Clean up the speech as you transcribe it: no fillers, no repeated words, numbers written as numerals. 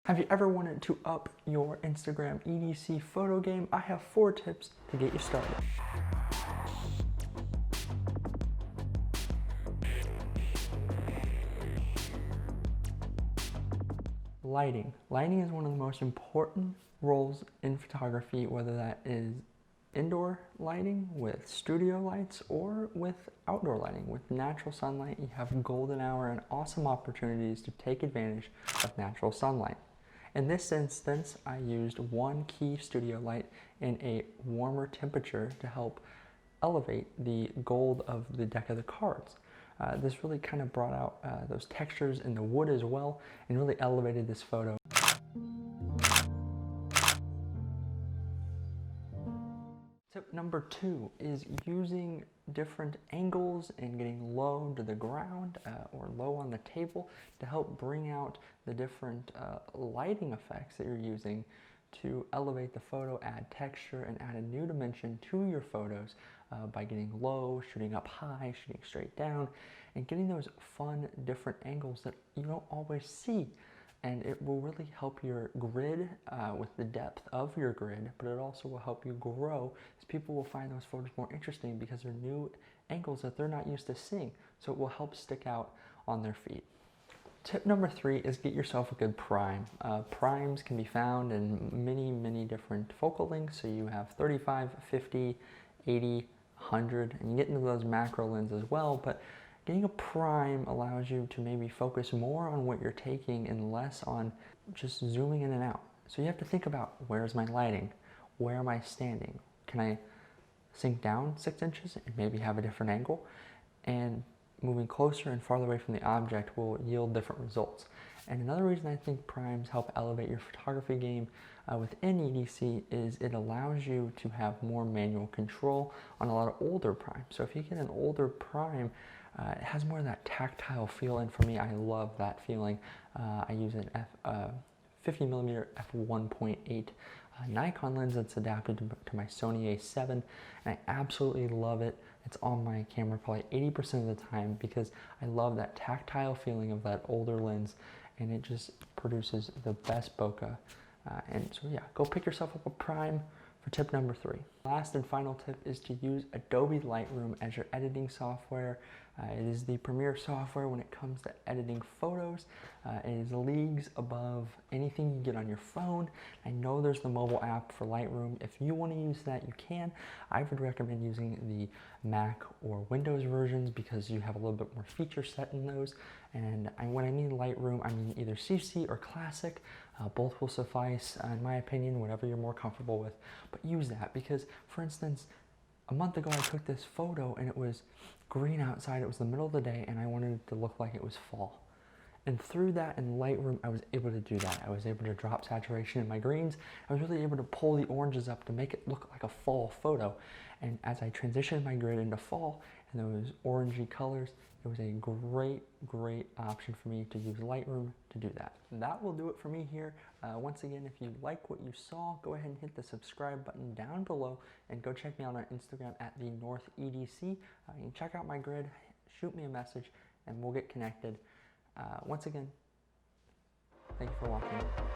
Have you ever wanted to up your Instagram EDC photo game? I have 4 tips to get you started. Lighting. Lighting is one of the most important roles in photography, whether that is indoor lighting with studio lights or with outdoor lighting. With natural sunlight, you have golden hour and awesome opportunities to take advantage of natural sunlight. In this instance, I used one key studio light in a warmer temperature to help elevate the gold of the deck of the cards. This really kind of brought out those textures in the wood as well and really elevated this photo. Tip number 2 is using different angles and getting low to the ground or low on the table to help bring out the different lighting effects that you're using to elevate the photo, add texture, and add a new dimension to your photos by getting low, shooting up high, shooting straight down, and getting those fun different angles that you don't always see. And it will really help your grid with the depth of your grid, but it also will help you grow, as people will find those photos more interesting because they're new angles that they're not used to seeing. So it will help stick out on their feed. Tip number 3 is get yourself a good prime. Primes can be found in many different focal lengths. So you have 35, 50, 80, 100, and you get into those macro lenses as well. But getting a prime allows you to maybe focus more on what you're taking and less on just zooming in and out. So you have to think about, where's my lighting? Where am I standing? Can I sink down 6 inches and maybe have a different angle? And moving closer and farther away from the object will yield different results. And another reason I think primes help elevate your photography game within EDC is it allows you to have more manual control on a lot of older primes. So if you get an older prime, it has more of that tactile feel, and for me, I love that feeling. I use an 50mm f1.8 Nikon lens that's adapted to my Sony a7, and I absolutely love it. It's on my camera probably 80% of the time because I love that tactile feeling of that older lens, and it just produces the best bokeh. And so yeah, go pick yourself up a prime for tip number 3. Last and final tip is to use Adobe Lightroom as your editing software. It is the premier software when it comes to editing photos. It is leagues above anything you get on your phone. I know there's the mobile app for Lightroom. If you want to use that, you can. I would recommend using the Mac or Windows versions because you have a little bit more feature set in those. And when I mean Lightroom, I mean either CC or Classic. Both will suffice, in my opinion, whatever you're more comfortable with. But use that because, for instance, a month ago I took this photo and it was green outside. It was the middle of the day and I wanted it to look like it was fall. And through that in Lightroom, I was able to do that. I was able to drop saturation in my greens. I was really able to pull the oranges up to make it look like a fall photo. And as I transitioned my grid into fall and those orangey colors, it was a great option for me to use Lightroom to do that. That will do it for me here. Once again, if you like what you saw, go ahead and hit the subscribe button down below and go check me out on Instagram at the North EDC. You can check out my grid, shoot me a message, and we'll get connected. Once again, thank you for watching.